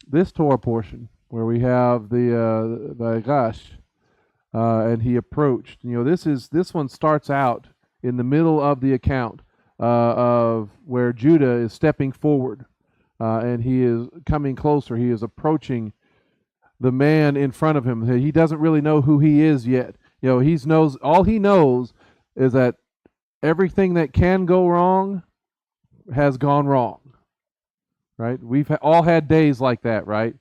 this Torah portion where we have the Vayigash, and he approached. This one starts out in the middle of the account of where Judah is stepping forward, and he is coming closer. He is approaching the man in front of him. He doesn't really know who he is yet. All he knows is that everything that can go wrong has gone wrong. Right? We've all had days like that, right?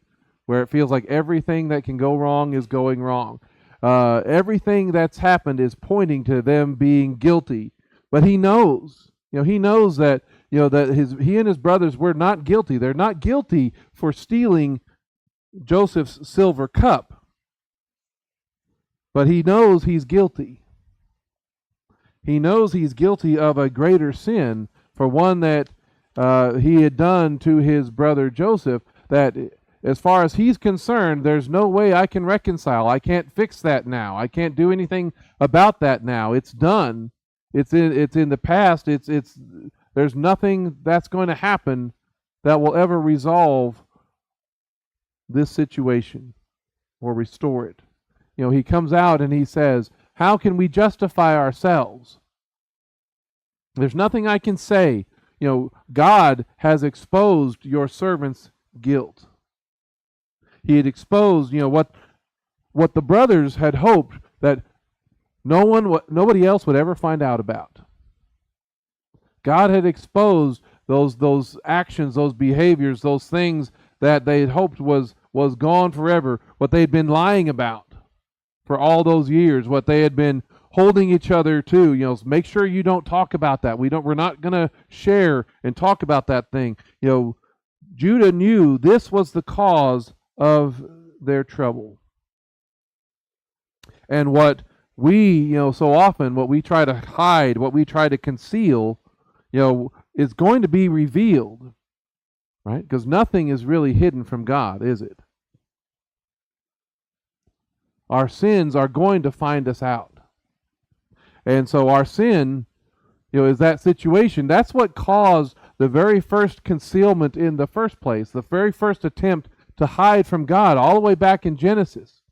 Where it feels like everything that can go wrong is going wrong. Everything that's happened is pointing to them being guilty. But he knows, he knows that, that he and his brothers were not guilty. They're not guilty for stealing Joseph's silver cup. But he knows he's guilty. He knows he's guilty of a greater sin, for one that he had done to his brother Joseph, that as far as he's concerned, there's no way I can reconcile. I can't fix that now. I can't do anything about that now. It's done. It's in the past. There's nothing that's going to happen that will ever resolve this situation or restore it. He comes out and he says, how can we justify ourselves? There's nothing I can say. God has exposed your servant's guilt. He had exposed, what the brothers had hoped that nobody else would ever find out about. God had exposed those actions, those behaviors, those things that they had hoped was gone forever, what they had been lying about for all those years, what they had been holding each other to. Make sure you don't talk about that. We're not going to share and talk about that thing. Judah knew this was the cause of their trouble. And what we, so often, what we try to hide, what we try to conceal, is going to be revealed, right? Because nothing is really hidden from God, is it? Our sins are going to find us out. And so our sin, is that situation. That's what caused the very first concealment in the first place, the very first attempt to hide from God, all the way back in Genesis.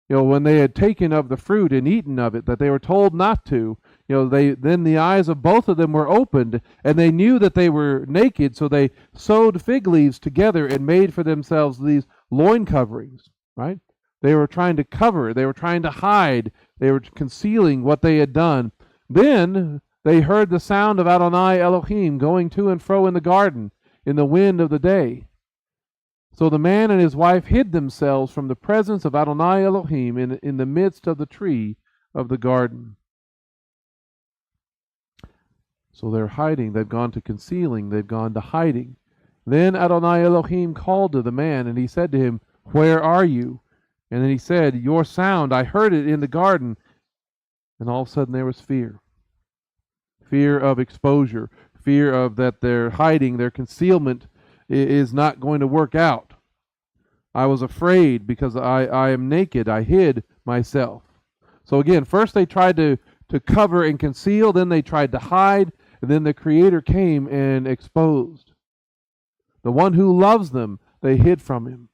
When they had taken of the fruit and eaten of it, that they were told not to, then the eyes of both of them were opened, and they knew that they were naked, so they sewed fig leaves together and made for themselves these loin coverings, right? They were trying to cover, they were trying to hide, they were concealing what they had done. Then they heard the sound of Adonai Elohim going to and fro in the garden in the wind of the day. So the man and his wife hid themselves from the presence of Adonai Elohim in the midst of the tree of the garden. So they're hiding, they've gone to concealing, they've gone to hiding. Then Adonai Elohim called to the man, and he said to him, "Where are you?" And then he said, "Your sound, I heard it in the garden." And all of a sudden there was fear. Fear of exposure. Fear of that their hiding, their concealment is not going to work out. I was afraid because I am naked. I hid myself. So again, first they tried to cover and conceal, then they tried to hide, and then the Creator came and exposed. The one who loves them, they hid from him.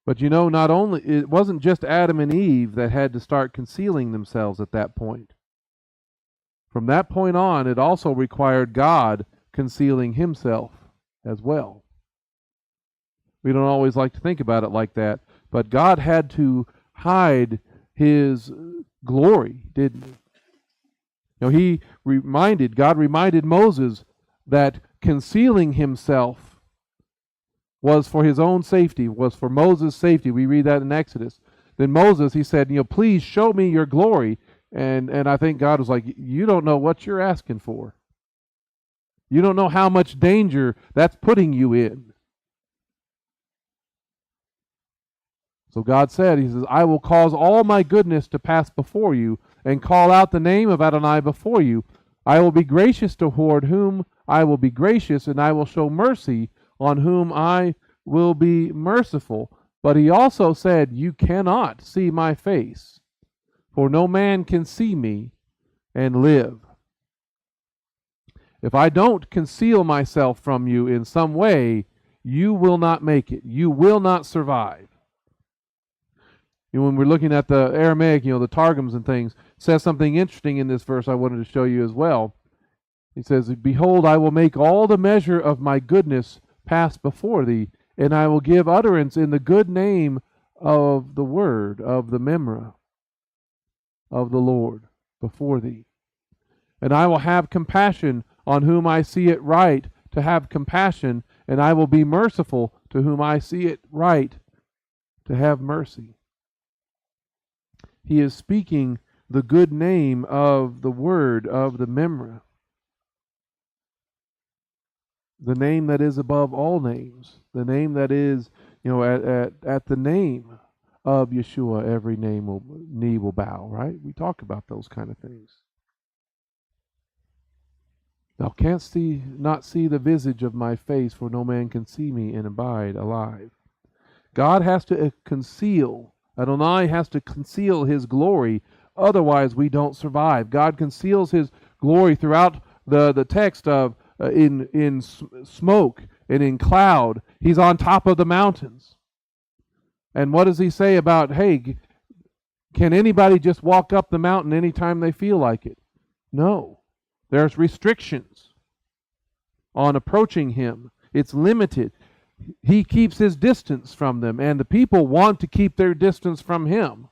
But not only, it wasn't just Adam and Eve that had to start concealing themselves at that point. From that point on, it also required God concealing himself as well. We don't always like to think about it like that, but God had to hide his glory, didn't he? God reminded Moses that concealing himself was for his own safety, was for Moses' safety. We read that in Exodus. Then Moses, he said, "Please show me your glory." And I think God was like, "You don't know what you're asking for. You don't know how much danger that's putting you in." So God said, he says, "I will cause all my goodness to pass before you and call out the name of Adonai before you. I will be gracious toward whom I will be gracious, and I will show mercy on whom I will be merciful." But he also said, "You cannot see my face, for no man can see me and live." If I don't conceal myself from you in some way, you will not make it. You will not survive. When we're looking at the Aramaic, the Targums and things, it says something interesting in this verse I wanted to show you as well. He says, behold, I will make all the measure of my goodness pass before thee, and I will give utterance in the good name of the word, of the memra, of the Lord before thee. And I will have compassion on whom I see it right to have compassion, and I will be merciful to whom I see it right to have mercy. He is speaking the good name of the word, of the memra, the name that is above all names, the name that is, at the name of Yeshua, every knee will bow, right? We talk about those kind of things. Thou canst not see the visage of my face, for no man can see me and abide alive. God has to conceal, Adonai has to conceal his glory, otherwise we don't survive. God conceals his glory throughout the text of in smoke and in cloud. He's on top of the mountains. And what does he say about, hey, can anybody just walk up the mountain anytime they feel like it? No. There's restrictions on approaching him. It's limited. He keeps his distance from them, and the people want to keep their distance from him.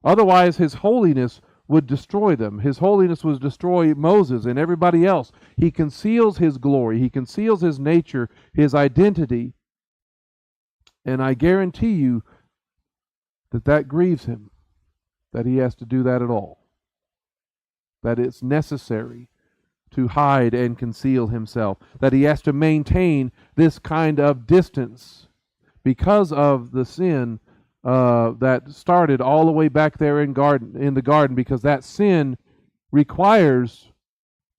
Otherwise, his holiness would destroy them. His holiness would destroy Moses and everybody else. He conceals his glory. He conceals his nature, his identity. And I guarantee you that grieves him, that he has to do that at all. That it's necessary to hide and conceal himself, that he has to maintain this kind of distance because of the sin that started all the way back there in the garden, because that sin requires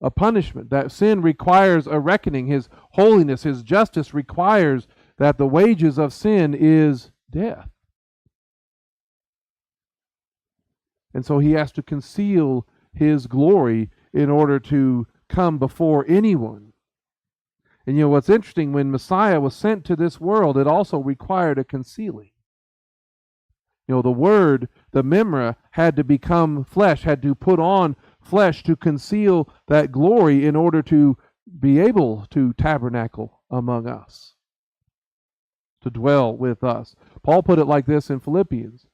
a punishment. That sin requires a reckoning. His holiness, his justice requires that the wages of sin is death. And so he has to conceal his glory in order to come before anyone. And what's interesting, when Messiah was sent to this world, it also required a concealing. The word, the memra, had to become flesh, had to put on flesh to conceal that glory in order to be able to tabernacle among us, to dwell with us. Paul put it like this in Philippians.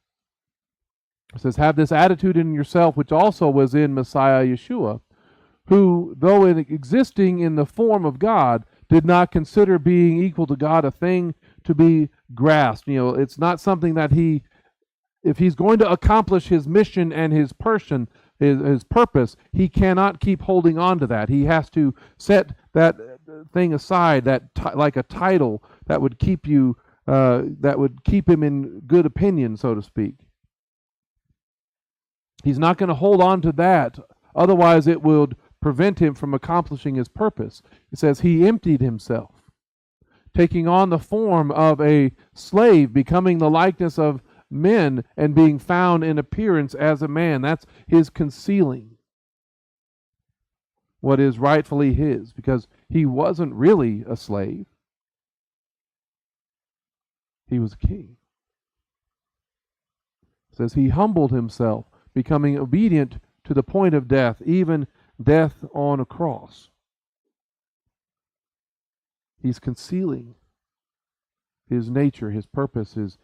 It says, have this attitude in yourself, which also was in Messiah Yeshua, who, though existing in the form of God, did not consider being equal to God a thing to be grasped. It's not something that if he's going to accomplish his mission and his person, his purpose, he cannot keep holding on to that. He has to set that thing aside, like a title that would keep him in good opinion, so to speak. He's not going to hold on to that, otherwise it would prevent him from accomplishing his purpose. It says he emptied himself, taking on the form of a slave, becoming the likeness of men, and being found in appearance as a man. That's his concealing what is rightfully his, because he wasn't really a slave. He was a king. It says he humbled himself, becoming obedient to the point of death, even death on a cross. He's concealing his nature, his purpose, his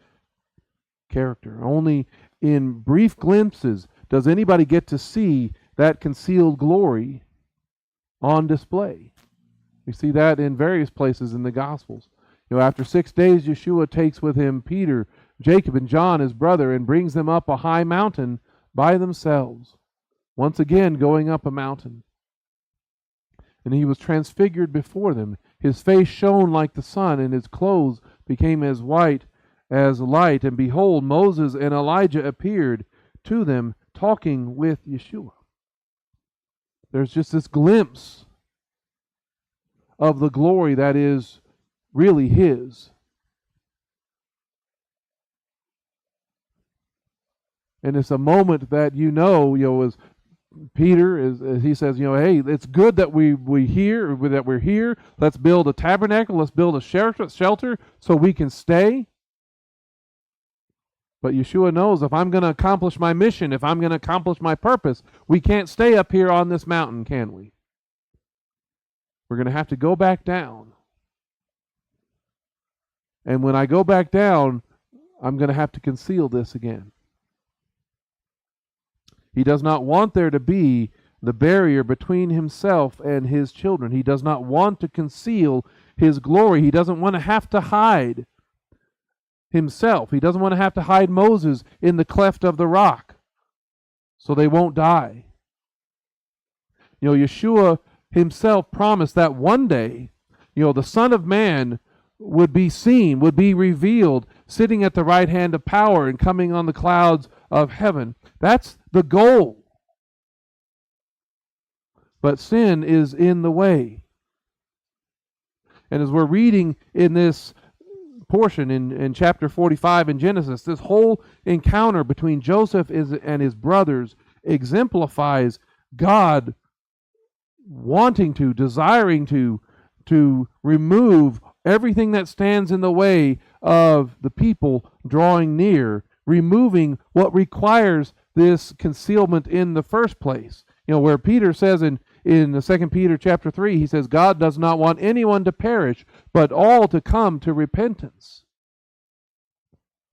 character. Only in brief glimpses does anybody get to see that concealed glory on display. We see that in various places in the Gospels. After 6 days, Yeshua takes with him Peter, Jacob, and John, his brother, and brings them up a high mountain by themselves, once again going up a mountain. And he was transfigured before them. His face shone like the sun, and his clothes became as white as light. And behold, Moses and Elijah appeared to them, talking with Yeshua. There's just this glimpse of the glory that is really his. And it's a moment that is Peter, as he says, hey, it's good that we're here. Let's build a tabernacle. Let's build a shelter so we can stay. But Yeshua knows if I'm going to accomplish my mission, if I'm going to accomplish my purpose, we can't stay up here on this mountain, can we? We're going to have to go back down. And when I go back down, I'm going to have to conceal this again. He does not want there to be the barrier between himself and his children. He does not want to conceal his glory. He doesn't want to have to hide himself. He doesn't want to have to hide Moses in the cleft of the rock so they won't die. Yeshua himself promised that one day, the Son of Man would be seen, would be revealed, sitting at the right hand of power and coming on the clouds of heaven. That's the goal. But sin is in the way. And as we're reading in this portion in chapter 45 in Genesis, this whole encounter between Joseph and his brothers exemplifies God wanting to, desiring to remove everything that stands in the way of the people drawing near, removing what requires this concealment in the first place. Where Peter says in 2 Peter chapter 3, he says, God does not want anyone to perish, but all to come to repentance.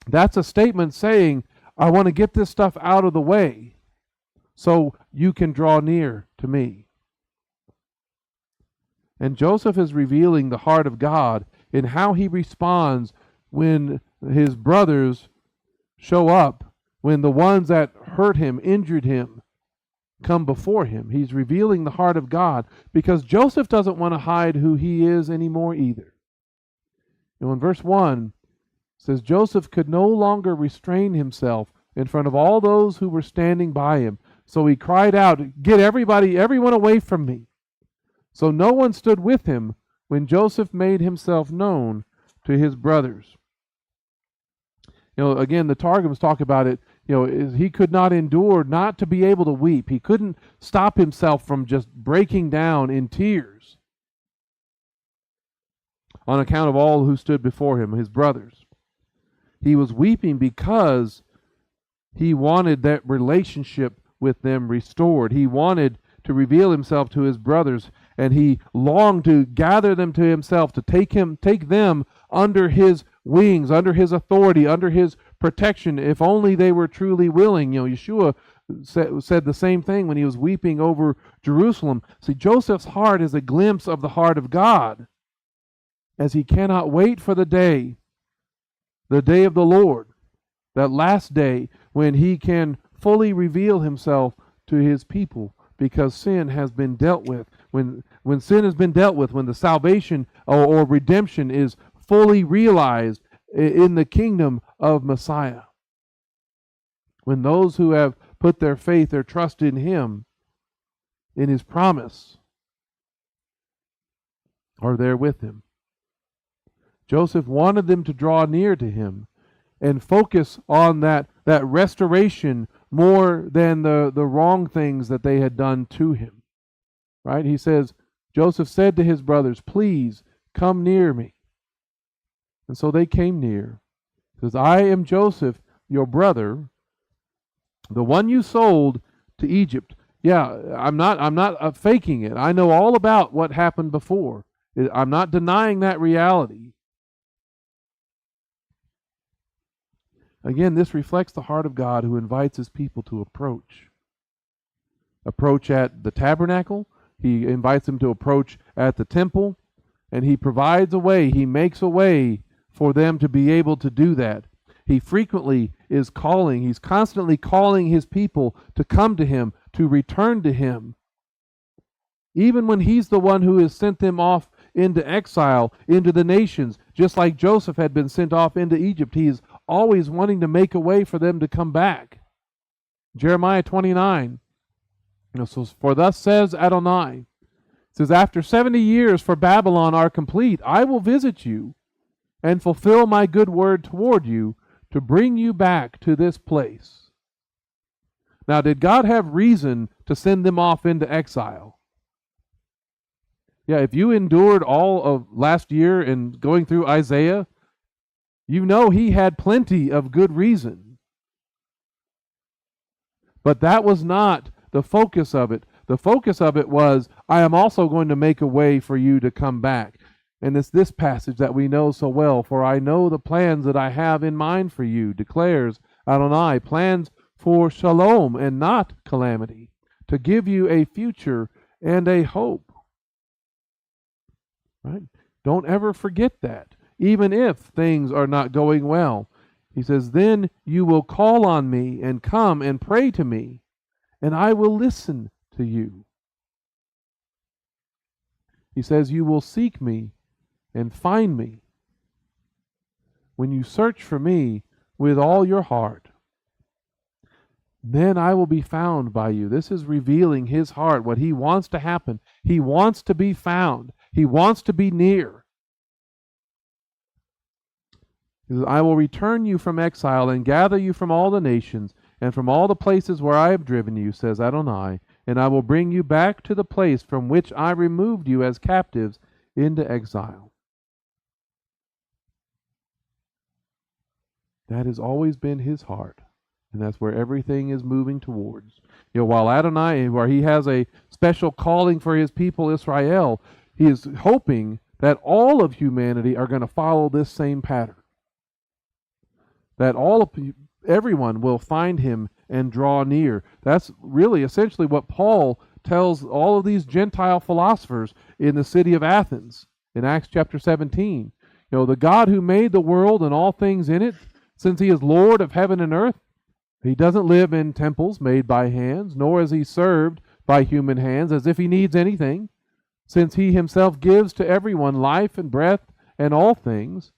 That's a statement saying, I want to get this stuff out of the way so you can draw near to me. And Joseph is revealing the heart of God in how he responds when his brothers show up, when the ones that hurt him, injured him, come before him. He's revealing the heart of God because Joseph doesn't want to hide who he is anymore either. In verse 1, it says, Joseph could no longer restrain himself in front of all those who were standing by him. So he cried out, get everyone away from me. So no one stood with him when Joseph made himself known to his brothers. Again, the Targums talk about it, he could not endure not to be able to weep. He couldn't stop himself from just breaking down in tears on account of all who stood before him, his brothers. He was weeping because he wanted that relationship with them restored. He wanted to reveal himself to his brothers, and he longed to gather them to himself, to take them under his wings, under his authority, under his protection, if only they were truly willing. Yeshua said the same thing when he was weeping over Jerusalem. See, Joseph's heart is a glimpse of the heart of God, as he cannot wait for the day of the Lord, that last day when he can fully reveal himself to his people, because sin has been dealt with. When sin has been dealt with, when the salvation or redemption is fully realized in the kingdom of Messiah. When those who have put their faith, their trust in him, in his promise, are there with him. Joseph wanted them to draw near to him and focus on that restoration more than the wrong things that they had done to him. Right? He says, Joseph said to his brothers, please come near me. And so they came near. He says, I am Joseph, your brother, the one you sold to Egypt. Yeah, I'm not faking it. I know all about what happened before. I'm not denying that reality. Again, this reflects the heart of God, who invites his people to approach. Approach at the tabernacle. He invites them to approach at the temple. And he provides a way. He makes a way for them to be able to do that. He frequently is calling. He's constantly calling his people to come to him, to return to him. Even when he's the one who has sent them off into exile, into the nations, just like Joseph had been sent off into Egypt, he is always wanting to make a way for them to come back. Jeremiah 29. So, for thus says Adonai, it says, after 70 years for Babylon are complete, I will visit you and fulfill my good word toward you to bring you back to this place. Now, did God have reason to send them off into exile? Yeah, if you endured all of last year and going through Isaiah, you know he had plenty of good reason. But that was not the focus of it. The focus of it was, I am also going to make a way for you to come back. And it's this passage that we know so well. For I know the plans that I have in mind for you, declares Adonai, plans for shalom and not calamity, to give you a future and a hope. Right? Don't ever forget that. Even if things are not going well. He says, then you will call on me and come and pray to me, and I will listen to you. He says, you will seek me and find me when you search for me with all your heart. Then I will be found by you. This is revealing his heart, what he wants to happen. He wants to be found. He wants to be near. He says, I will return you from exile and gather you from all the nations and from all the places where I have driven you, says Adonai, and I will bring you back to the place from which I removed you as captives into exile. That has always been his heart, and that's where everything is moving towards. While Adonai, where he has a special calling for his people Israel, he is hoping that all of humanity are going to follow this same pattern. That everyone will find him and draw near. That's really essentially what Paul tells all of these Gentile philosophers in the city of Athens in Acts chapter 17. The God who made the world and all things in it, since he is Lord of heaven and earth, he doesn't live in temples made by hands, nor is he served by human hands as if he needs anything, since he himself gives to everyone life and breath and all things.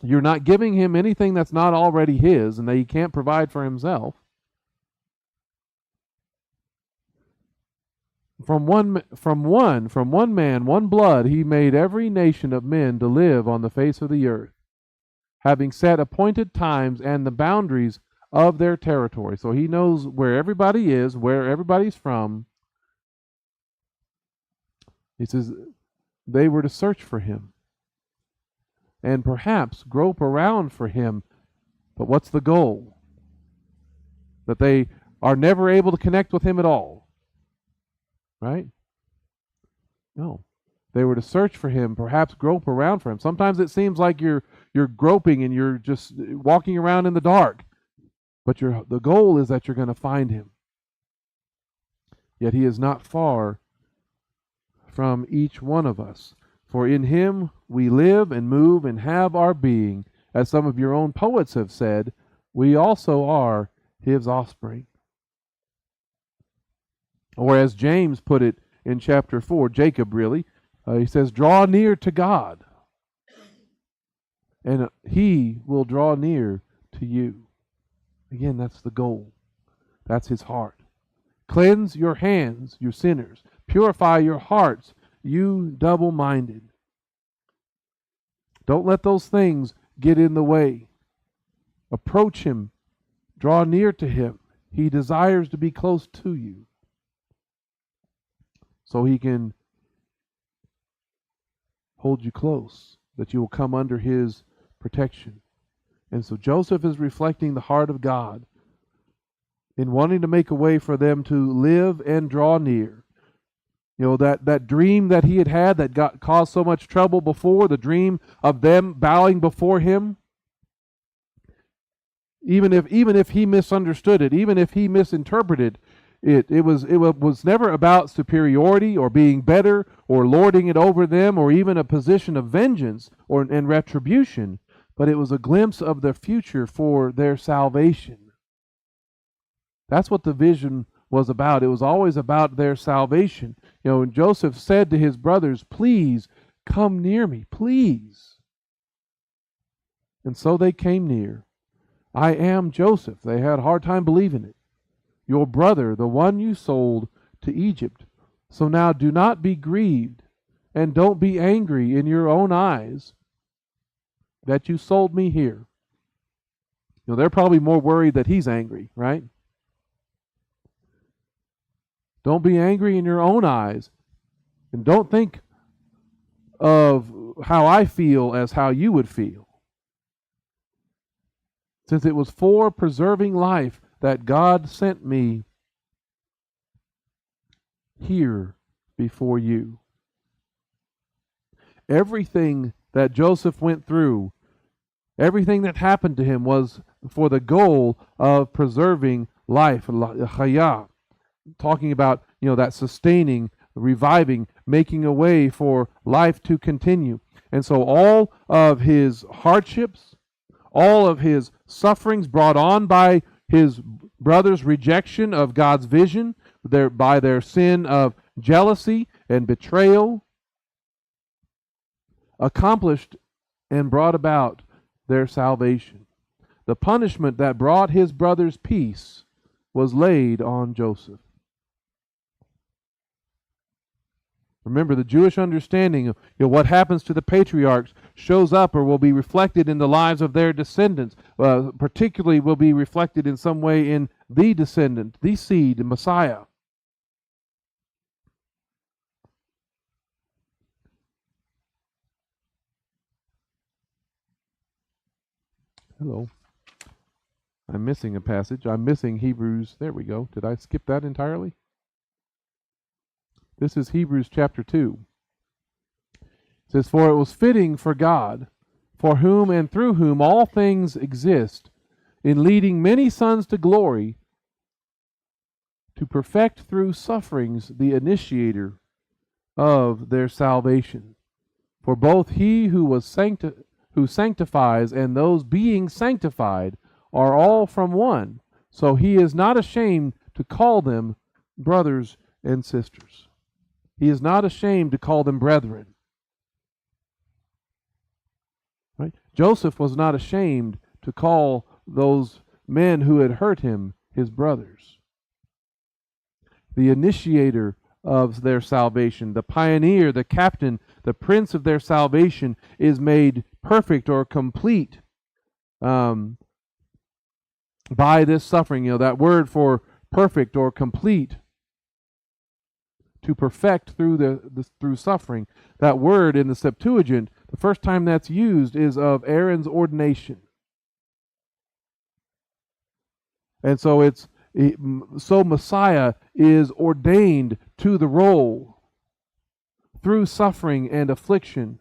You're not giving him anything that's not already his and that he can't provide for himself. From one man, one blood, he made every nation of men to live on the face of the earth, having set appointed times and the boundaries of their territory. So he knows where everybody is, where everybody's from. He says they were to search for him and perhaps grope around for him. But what's the goal? That they are never able to connect with him at all. Right? No. They were to search for him, perhaps grope around for him. Sometimes it seems like you're groping and you're just walking around in the dark. But the goal is that you're going to find him. Yet he is not far from each one of us. For in him we live and move and have our being. As some of your own poets have said, we also are his offspring. Or as James put it in chapter 4, Jacob really, he says, draw near to God, and he will draw near to you. Again, that's the goal. That's his heart. Cleanse your hands, you sinners. Purify your hearts, you double-minded. Don't let those things get in the way. Approach him. Draw near to him. He desires to be close to you, so he can hold you close, that you will come under his protection. And so Joseph is reflecting the heart of God in wanting to make a way for them to live and draw near. That dream that he had that caused so much trouble before, the dream of them bowing before him, even if he misunderstood it, even if he misinterpreted it, it was never about superiority or being better or lording it over them or even a position of vengeance and retribution, but it was a glimpse of the future for their salvation. That's what the vision was about. It was always about their salvation. And Joseph said to his brothers, please come near me, please. And so they came near. I am Joseph. They had a hard time believing it. Your brother, the one you sold to Egypt. So now do not be grieved and don't be angry in your own eyes that you sold me here. They're probably more worried that he's angry, right? Don't be angry in your own eyes. And don't think of how I feel as how you would feel. Since it was for preserving life that God sent me here before you. Everything that Joseph went through, everything that happened to him was for the goal of preserving life, chayah. Talking about, that sustaining, reviving, making a way for life to continue. And so all of his hardships, all of his sufferings brought on by his brothers' rejection of God's vision, by their sin of jealousy and betrayal, accomplished and brought about their salvation. The punishment that brought his brothers peace was laid on Joseph. Remember, the Jewish understanding of what happens to the patriarchs shows up or will be reflected in the lives of their descendants, particularly will be reflected in some way in the descendant, the seed, the Messiah. Hello. I'm missing a passage. I'm missing Hebrews. There we go. Did I skip that entirely? This is Hebrews chapter 2. It says, "For it was fitting for God, for whom and through whom all things exist, in leading many sons to glory, to perfect through sufferings the initiator of their salvation. For both he who sanctifies and those being sanctified are all from one, so he is not ashamed to call them brothers and sisters." He is not ashamed to call them brethren. Right? Joseph was not ashamed to call those men who had hurt him his brothers. The initiator of their salvation, the pioneer, the captain, the prince of their salvation is made perfect or complete by this suffering. That word for perfect or complete, to perfect through suffering. That word in the Septuagint, the first time that's used is of Aaron's ordination. And so Messiah is ordained to the role through suffering and affliction,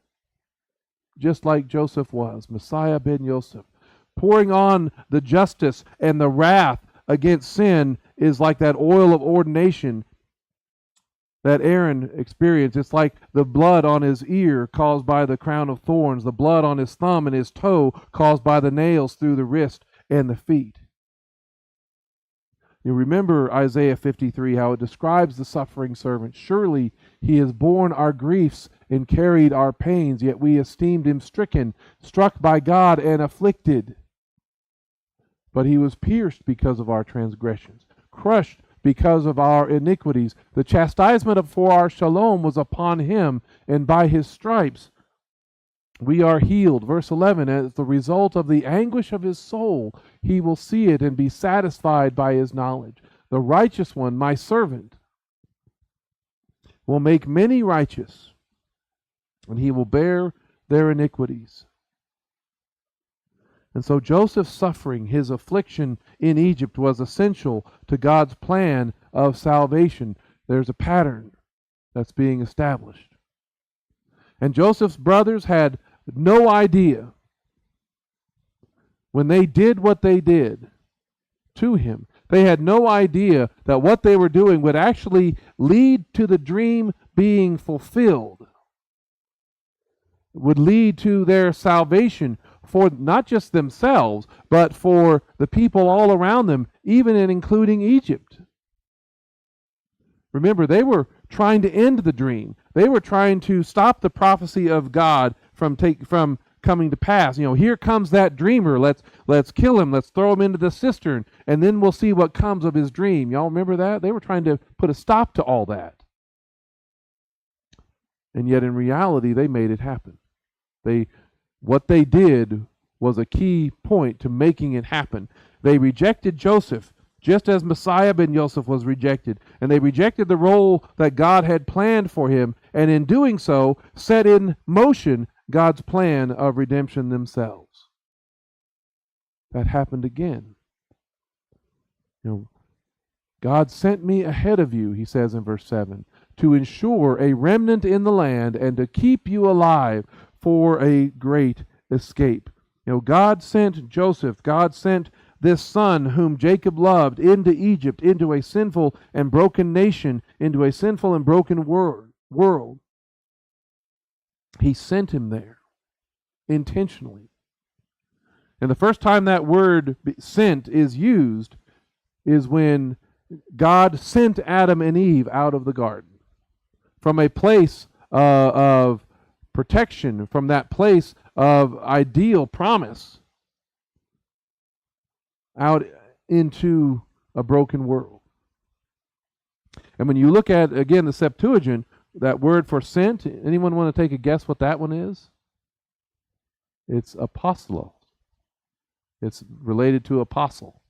just like Joseph was, Messiah ben Yosef. Pouring on the justice and the wrath against sin is like that oil of ordination that Aaron experienced. It's like the blood on his ear caused by the crown of thorns, the blood on his thumb and his toe caused by the nails through the wrist and the feet. You remember Isaiah 53, how it describes the suffering servant. "Surely he has borne our griefs and carried our pains, yet we esteemed him stricken, struck by God, and afflicted. But he was pierced because of our transgressions, crushed because of our iniquities. The chastisement for our shalom was upon him, and by his stripes we are healed." Verse 11, "As the result of the anguish of his soul, he will see it and be satisfied by his knowledge. The righteous one, my servant, will make many righteous, and he will bear their iniquities." And so Joseph's suffering, his affliction in Egypt, was essential to God's plan of salvation. There's a pattern that's being established. And Joseph's brothers had no idea when they did what they did to him. They had no idea that what they were doing would actually lead to the dream being fulfilled, would lead to their salvation for not just themselves, but for the people all around them, even and including Egypt. Remember, they were trying to end the dream. They were trying to stop the prophecy of God from coming to pass. Here comes that dreamer. Let's kill him. Let's throw him into the cistern, and then we'll see what comes of his dream. Y'all remember that? They were trying to put a stop to all that. And yet in reality, they made it happen. What they did was a key point to making it happen. They rejected Joseph just as Messiah ben Yosef was rejected. And they rejected the role that God had planned for him, and in doing so, set in motion God's plan of redemption themselves. That happened again. God sent me ahead of you, he says in verse 7, to ensure a remnant in the land and to keep you alive for a great escape. God sent Joseph, God sent this son whom Jacob loved into Egypt, into a sinful and broken nation, into a sinful and broken world. He sent him there intentionally. And the first time that word sent is used is when God sent Adam and Eve out of the garden from a place of protection, from that place of ideal promise, out into a broken world. And when you look at, again, the Septuagint, that word for sent, anyone want to take a guess what that one is? It's apostolos. It's related to apostle.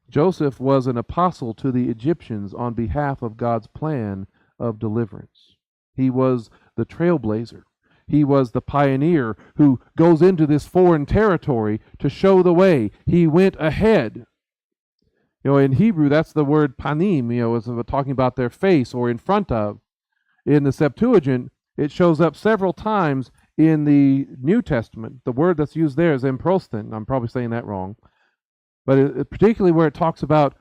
Joseph was an apostle to the Egyptians on behalf of God's plan of deliverance. He was the trailblazer. He was the pioneer who goes into this foreign territory to show the way. He went ahead. In Hebrew, that's the word panim, is talking about their face or in front of. In the Septuagint, it shows up several times in the New Testament. The word that's used there is emprostin. I'm probably saying that wrong. But particularly where it talks about,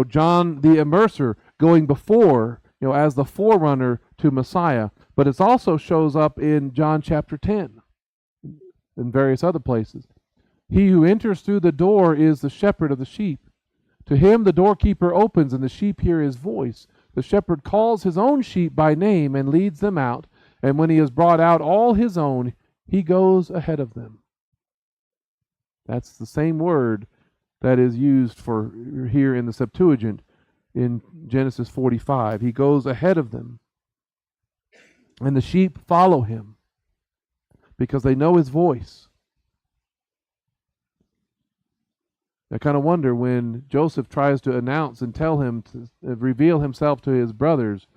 John the Immerser going before, as the forerunner to Messiah. But it also shows up in John chapter 10 and various other places. He who enters through the door is the shepherd of the sheep. To him the doorkeeper opens, and the sheep hear his voice. The shepherd calls his own sheep by name and leads them out. And when he has brought out all his own, he goes ahead of them. That's the same word that is used for here in the Septuagint in Genesis 45. He goes ahead of them. And the sheep follow him because they know his voice. I kind of wonder when Joseph tries to announce and tell him to reveal himself to his brothers,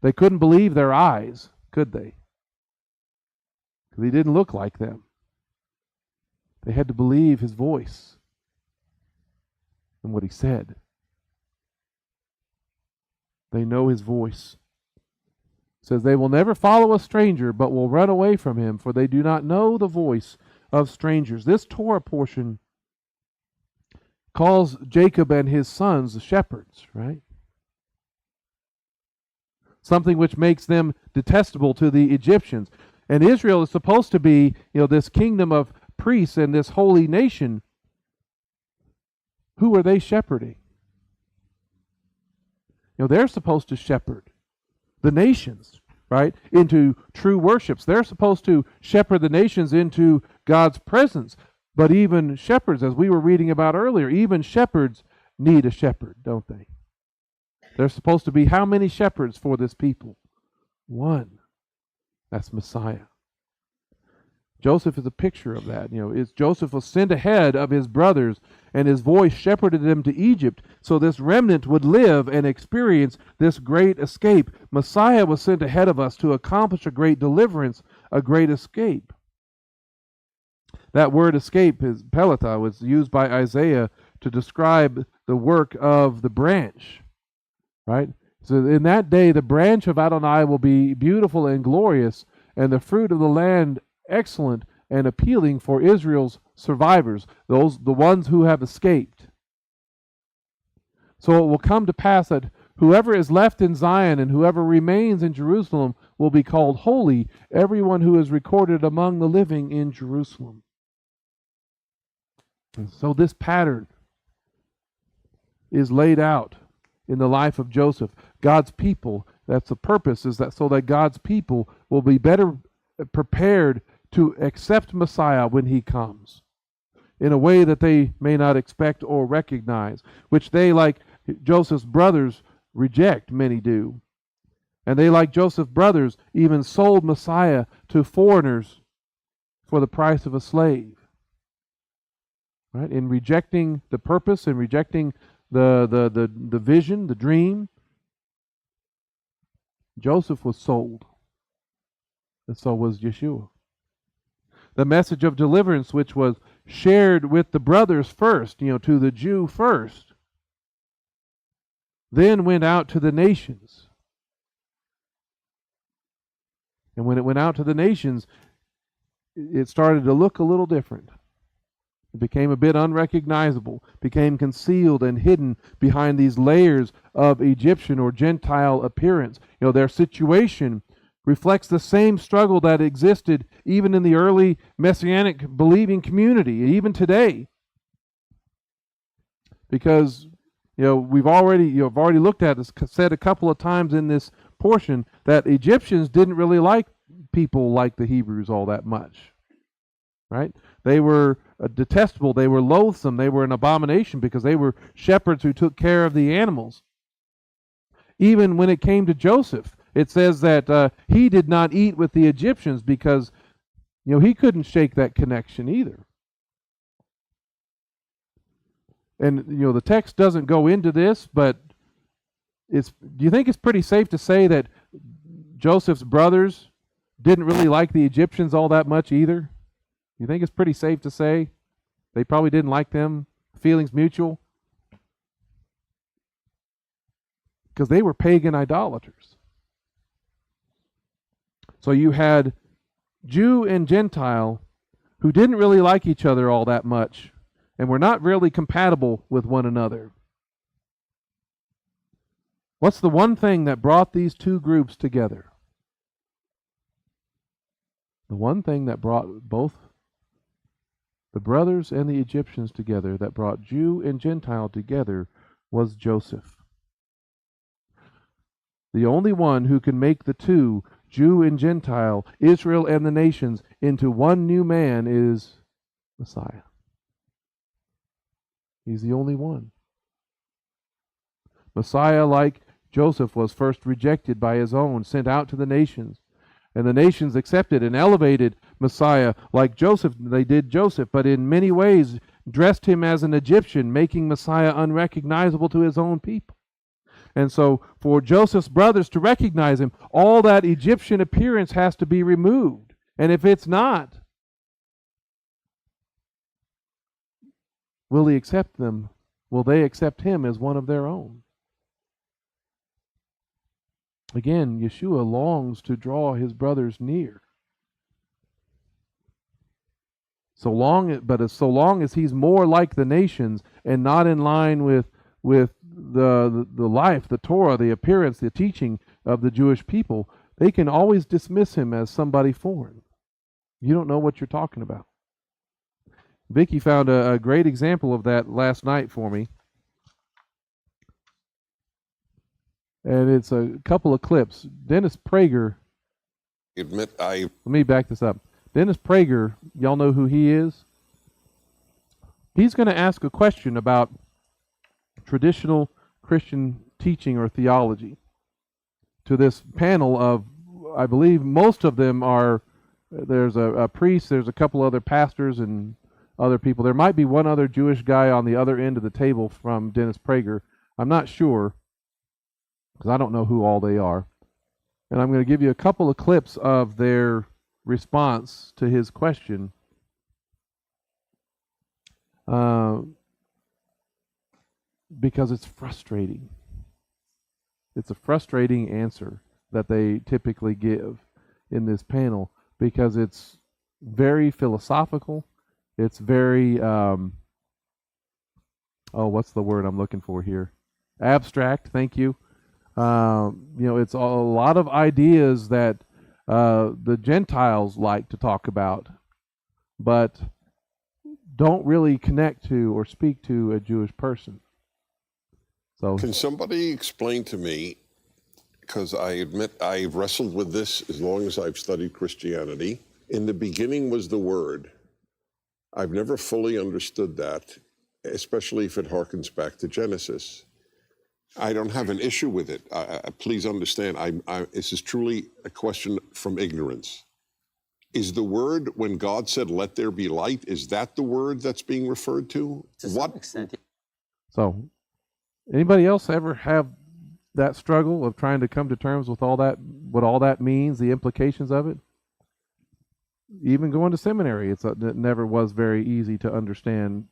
they couldn't believe their eyes, could they? Because he didn't look like them. They had to believe his voice and what he said. They know his voice. It says, they will never follow a stranger, but will run away from him, for they do not know the voice of strangers. This Torah portion calls Jacob and his sons the shepherds, right? Something which makes them detestable to the Egyptians. And Israel is supposed to be, this kingdom of priests and this holy nation. Who are they shepherding? They're supposed to shepherd the nations, right, into true worships. They're supposed to shepherd the nations into God's presence. But even shepherds, as we were reading about earlier, even shepherds need a shepherd, don't they? There's supposed to be how many shepherds for this people? One. That's Messiah. Joseph is a picture of that. Joseph was sent ahead of his brothers, and his voice shepherded them to Egypt, so this remnant would live and experience this great escape. Messiah was sent ahead of us to accomplish a great deliverance, a great escape. That word escape, is pelata, was used by Isaiah to describe the work of the branch, right? So in that day, the branch of Adonai will be beautiful and glorious, and the fruit of the land excellent and appealing for Israel's survivors, the ones who have escaped. So it will come to pass that whoever is left in Zion and whoever remains in Jerusalem will be called holy, everyone who is recorded among the living in Jerusalem. And so this pattern is laid out in the life of Joseph. God's people, that's the purpose, is that so that God's people will be better prepared to accept Messiah when he comes in a way that they may not expect or recognize, which they, like Joseph's brothers, reject, many do. And they, like Joseph's brothers, even sold Messiah to foreigners for the price of a slave. right? In rejecting the purpose and rejecting the vision, the dream, Joseph was sold, and so was Yeshua. The message of deliverance, which was shared with the brothers first, to the Jew first, then went out to the nations. And when it went out to the nations, it started to look a little different. It became a bit unrecognizable, became concealed and hidden behind these layers of Egyptian or Gentile appearance. Their situation reflects the same struggle that existed even in the early Messianic believing community, even today. Because, we've already looked at this, said a couple of times in this portion, that Egyptians didn't really like people like the Hebrews all that much, right? They were detestable, they were loathsome, they were an abomination because they were shepherds who took care of the animals. Even when it came to Joseph, it says that he did not eat with the Egyptians because, he couldn't shake that connection either. And, the text doesn't go into this, but do you think it's pretty safe to say that Joseph's brothers didn't really like the Egyptians all that much either? You think it's pretty safe to say they probably didn't like them? Feelings mutual? Because they were pagan idolaters. So you had Jew and Gentile who didn't really like each other all that much and were not really compatible with one another. What's the one thing that brought these two groups together? The one thing that brought both the brothers and the Egyptians together, that brought Jew and Gentile together, was Joseph. The only one who can make the two, Jew and Gentile, Israel and the nations, into one new man is Messiah. He's the only one. Messiah, like Joseph, was first rejected by his own, sent out to the nations. And the nations accepted and elevated Messiah like Joseph. They did Joseph, but in many ways dressed him as an Egyptian, making Messiah unrecognizable to his own people. And so for Joseph's brothers to recognize him, all that Egyptian appearance has to be removed. And if it's not, will he accept them? Will they accept him as one of their own? Again, Yeshua longs to draw his brothers near. So long as he's more like the nations and not in line with the life, the Torah, the appearance, the teaching of the Jewish people, they can always dismiss him as somebody foreign. You don't know what you're talking about. Vicky found a great example of that last night for me. And it's a couple of clips. Dennis Prager. Let me back this up. Dennis Prager, y'all know who he is? He's going to ask a question about traditional Christian teaching or theology to this panel of, I believe most of them are, there's a priest, there's a couple other pastors and other people. There might be one other Jewish guy on the other end of the table from Dennis Prager. I'm not sure, because I don't know who all they are. And I'm going to give you a couple of clips of their response to his question. Because it's frustrating. It's a frustrating answer that they typically give in this panel because it's very philosophical. It's very, what's the word I'm looking for here? Abstract, thank you. It's a lot of ideas that the Gentiles like to talk about, but don't really connect to or speak to a Jewish person. So, can somebody explain to me, because I admit I've wrestled with this as long as I've studied Christianity. In the beginning was the Word. I've never fully understood that, especially if it harkens back to Genesis. I don't have an issue with it. Please understand, this is truly a question from ignorance. Is the word, when God said, let there be light, is that the word that's being referred to? To some extent. So, anybody else ever have that struggle of trying to come to terms with all that, what all that means, the implications of it? Even going to seminary, it never was very easy to understand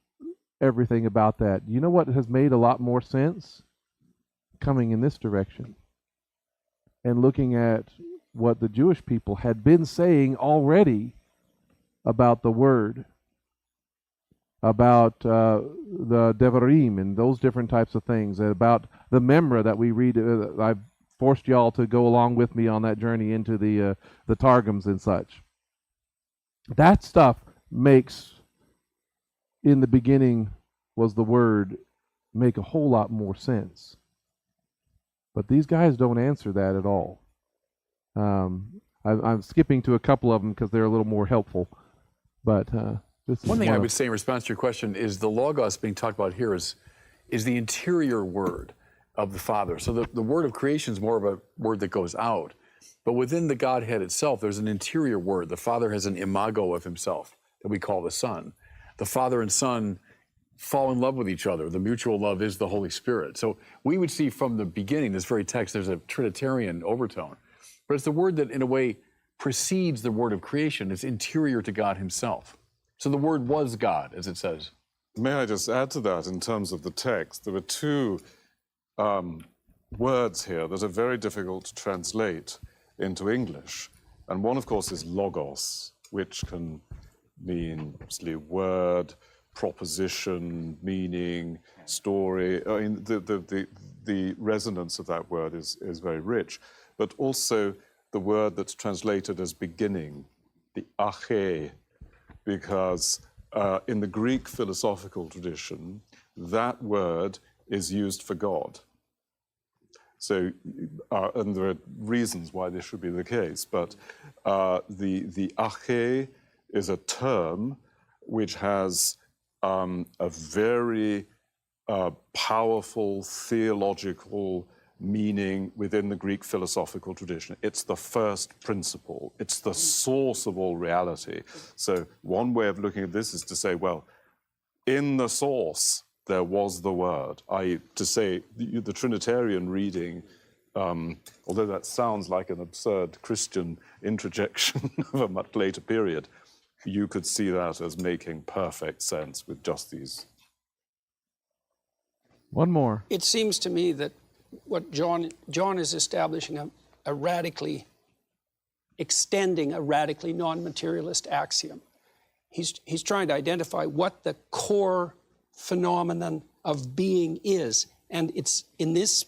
everything about that. You know what has made a lot more sense? Coming in this direction and looking at what the Jewish people had been saying already about the word, about the Devarim and those different types of things, and about the Memra that we read. I've forced y'all to go along with me on that journey into the Targums and such. That stuff makes, in the beginning was the word, make a whole lot more sense. But these guys don't answer that at all. I'm skipping to a couple of them because they're a little more helpful. But this is one thing I would say in response to your question is the Logos being talked about here is the interior word of the Father. So the word of creation is more of a word that goes out. But within the Godhead itself, there's an interior word. The Father has an imago of himself that we call the Son. The Father and Son fall in love with each other. The mutual love is the Holy Spirit. So we would see from the beginning, this very text, there's a Trinitarian overtone. But it's the word that, in a way, precedes the word of creation. It's interior to God himself. So the word was God, as it says. May I just add to that in terms of the text? There are two words here that are very difficult to translate into English. And one, of course, is logos, which can mean obviously word, proposition, meaning, story. I mean, the resonance of that word is very rich. But also the word that's translated as beginning, the arche, because in the Greek philosophical tradition, that word is used for God. So, and there are reasons why this should be the case, but the arche is a term which has a very powerful theological meaning within the Greek philosophical tradition. It's the first principle. It's the source of all reality. So one way of looking at this is to say, well, in the source, there was the word. To say the Trinitarian reading, although that sounds like an absurd Christian interjection of a much later period, you could see that as making perfect sense with just these. One more. It seems to me that what John is establishing extending a radically non-materialist axiom. He's trying to identify what the core phenomenon of being is. And it's in this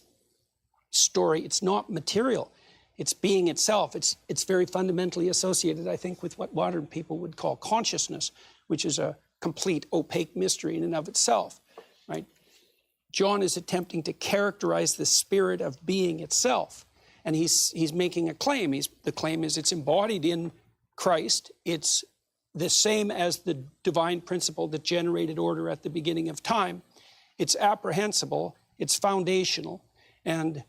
story, it's not material. It's being itself. It's very fundamentally associated, I think, with what modern people would call consciousness, which is a complete opaque mystery in and of itself, right? John is attempting to characterize the spirit of being itself. And he's making a claim. The claim is it's embodied in Christ. It's the same as the divine principle that generated order at the beginning of time. It's apprehensible, it's foundational, and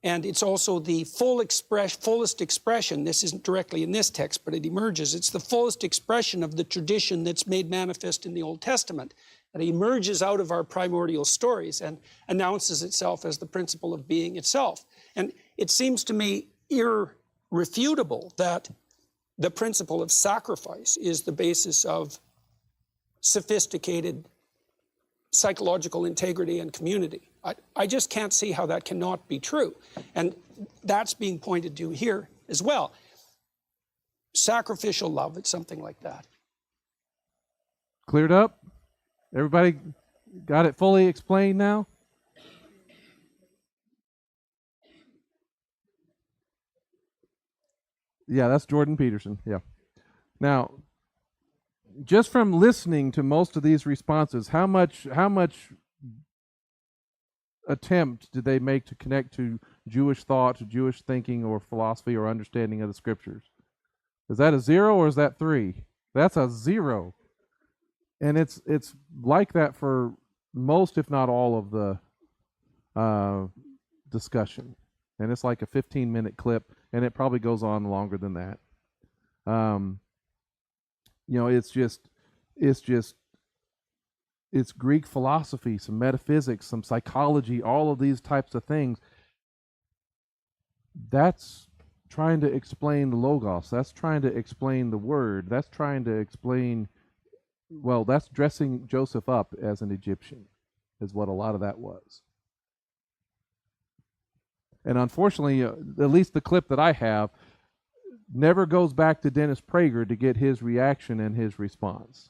it's also the fullest expression. This isn't directly in this text, but it emerges. It's the fullest expression of the tradition that's made manifest in the Old Testament. That emerges out of our primordial stories and announces itself as the principle of being itself. And it seems to me irrefutable that the principle of sacrifice is the basis of sophisticated psychological integrity and community. I just can't see how that cannot be true. And that's being pointed to here as well. Sacrificial love, it's something like that. Cleared up? Everybody got it fully explained now? Yeah, that's Jordan Peterson. Yeah. Now, just from listening to most of these responses, how much attempt did they make to connect to Jewish thought, to Jewish thinking or philosophy or understanding of the scriptures? Is that a 0 or is that 3? That's a 0. And it's like that for most, if not all, of the discussion. And it's like a 15-minute clip, and it probably goes on longer than that. it's Greek philosophy, some metaphysics, some psychology, all of these types of things. That's trying to explain the Logos. That's trying to explain the Word. That's trying to explain, well, that's dressing Joseph up as an Egyptian, is what a lot of that was. And unfortunately, at least the clip that I have, never goes back to Dennis Prager to get his reaction and his response,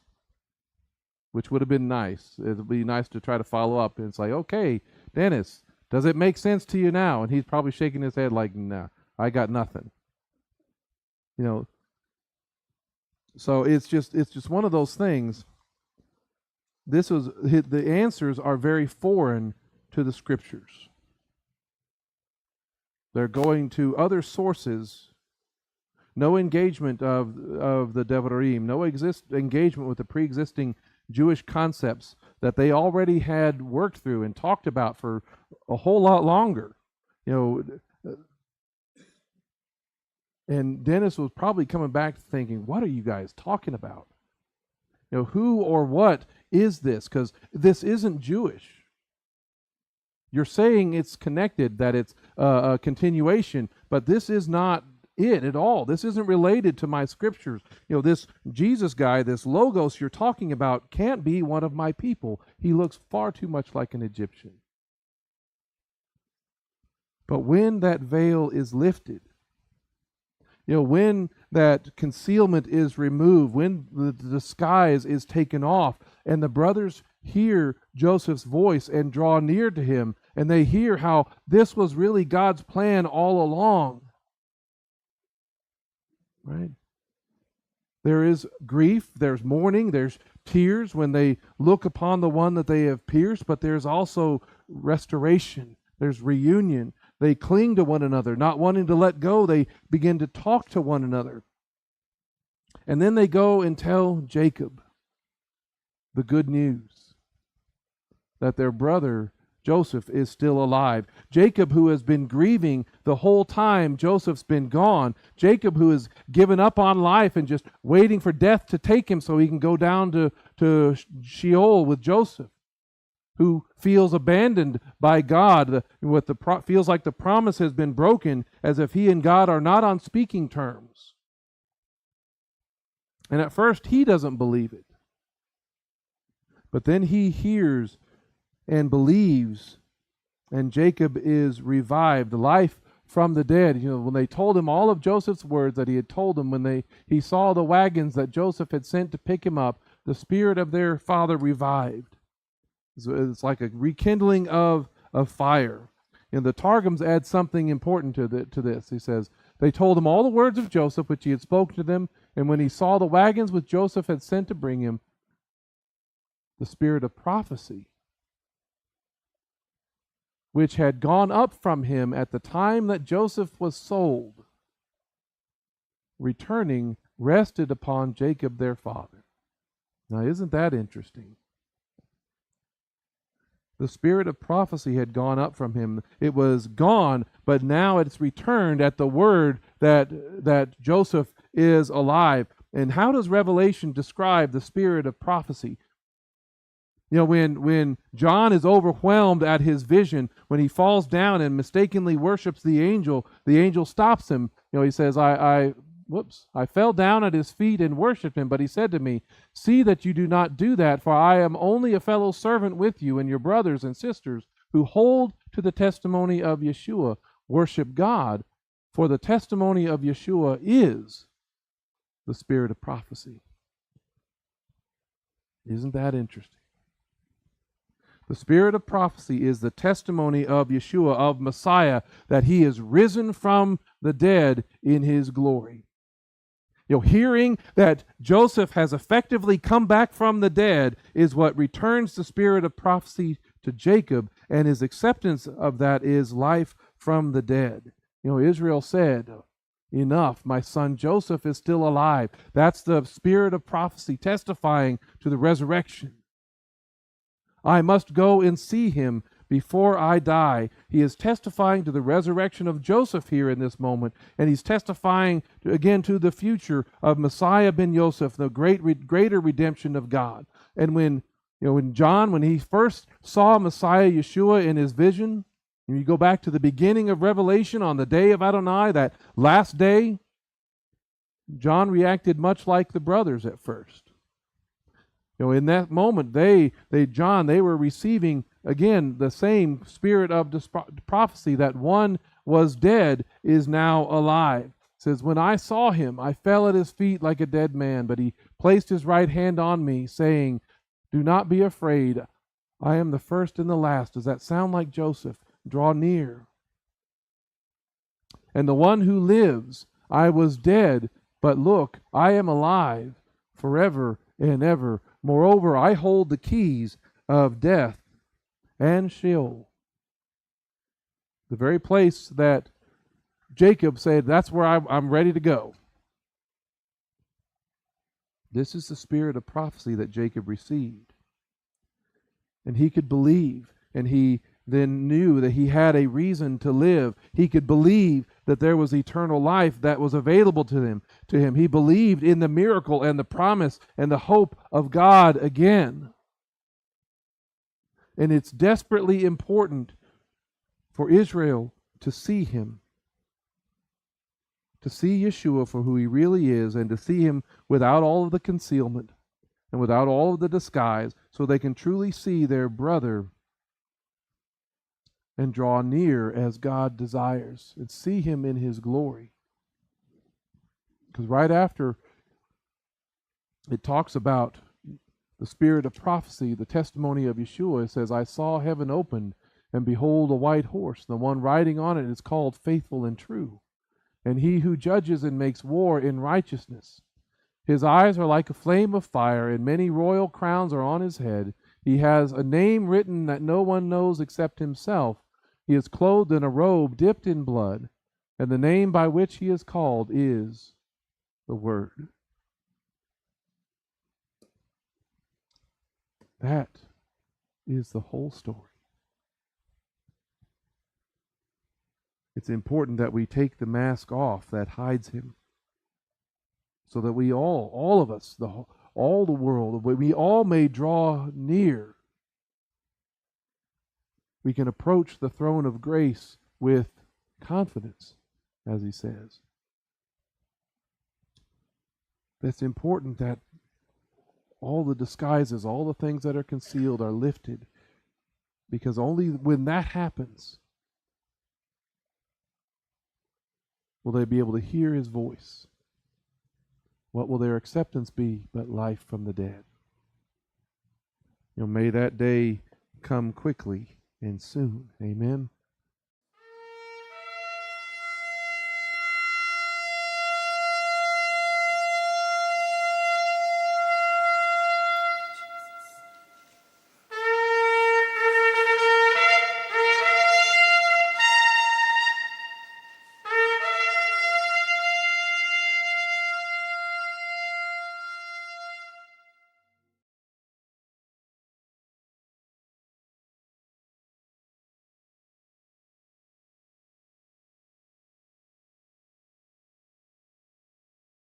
which would have been nice. It would be nice to try to follow up and say, okay, Dennis, does it make sense to you now? And he's probably shaking his head like, nah, I got nothing. So it's just one of those things. The answers are very foreign to the Scriptures. They're going to other sources. No engagement of the Devarim, no engagement with the pre-existing Jewish concepts that they already had worked through and talked about for a whole lot longer. And Dennis was probably coming back thinking, what are you guys talking about? Who or what is this? Because this isn't Jewish. You're saying it's connected, that it's a continuation, but this is not it at all. This isn't related to my scriptures. This Jesus guy, this Logos you're talking about, can't be one of my people. He looks far too much like an Egyptian. But when that veil is lifted, when that concealment is removed, when the disguise is taken off, and the brothers hear Joseph's voice and draw near to him, and they hear how this was really God's plan all along, right? There is grief, there's mourning, there's tears when they look upon the one that they have pierced, but there's also restoration, there's reunion. They cling to one another, not wanting to let go. They begin to talk to one another. And then they go and tell Jacob the good news that their brother Joseph is still alive. Jacob, who has been grieving the whole time Joseph's been gone. Jacob, who has given up on life and just waiting for death to take him so he can go down to Sheol with Joseph. Who feels abandoned by God, feels like the promise has been broken, as if he and God are not on speaking terms. And at first he doesn't believe it. But then he hears and believes, and Jacob is revived, life from the dead. When they told him all of Joseph's words that he had told them, when he saw the wagons that Joseph had sent to pick him up, the spirit of their father revived. It's like a rekindling of fire. And the Targums add something important to this. He says, they told him all the words of Joseph, which he had spoken to them, and when he saw the wagons which Joseph had sent to bring him, the spirit of prophecy, which had gone up from him at the time that Joseph was sold, returning, rested upon Jacob their father. Now, isn't that interesting? The spirit of prophecy had gone up from him. It was gone, but now it's returned at the word that Joseph is alive. And how does Revelation describe the spirit of prophecy? When John is overwhelmed at his vision, when he falls down and mistakenly worships the angel stops him. He says, I fell down at his feet and worshipped him, but he said to me, see that you do not do that, for I am only a fellow servant with you and your brothers and sisters who hold to the testimony of Yeshua. Worship God, for the testimony of Yeshua is the spirit of prophecy. Isn't that interesting? The spirit of prophecy is the testimony of Yeshua, of Messiah, that he is risen from the dead in his glory. Hearing that Joseph has effectively come back from the dead is what returns the spirit of prophecy to Jacob, and his acceptance of that is life from the dead. Israel said, enough, my son Joseph is still alive. That's the spirit of prophecy testifying to the resurrection. I must go and see him, before I die. He is testifying to the resurrection of Joseph here in this moment, and he's testifying again to the future of Messiah ben Yosef, the greater redemption of God. And when John, when he first saw Messiah Yeshua in his vision, and you go back to the beginning of Revelation on the day of Adonai, that last day, John reacted much like the brothers at first. In that moment, they were receiving, again, the same spirit of prophecy, that one was dead is now alive. It says, when I saw him, I fell at his feet like a dead man, but he placed his right hand on me, saying, do not be afraid. I am the first and the last. Does that sound like Joseph? Draw near. And the one who lives, I was dead, but look, I am alive forever and ever. Moreover, I hold the keys of death and Sheol. The very place that Jacob said, that's where I'm ready to go. This is the spirit of prophecy that Jacob received. And he could believe, and he then knew that he had a reason to live. He could believe that there was eternal life that was available to him. He believed in the miracle and the promise and the hope of God again. And it's desperately important for Israel to see him, to see Yeshua for who he really is, and to see him without all of the concealment and without all of the disguise, so they can truly see their brother and draw near as God desires, and see him in his glory. Because right after it talks about the spirit of prophecy, the testimony of Yeshua, it says, I saw heaven opened, and behold a white horse. The one riding on it is called Faithful and True, and he who judges and makes war in righteousness. His eyes are like a flame of fire, and many royal crowns are on his head. He has a name written that no one knows except himself. He is clothed in a robe dipped in blood, and the name by which he is called is the Word. That is the whole story. It's important that we take the mask off that hides him, so that we all of us, all the world, we all may draw near. We can approach the throne of grace with confidence, as he says. It's important that all the disguises, all the things that are concealed are lifted, because only when that happens will they be able to hear his voice. What will their acceptance be but life from the dead? May that day come quickly and soon. Amen.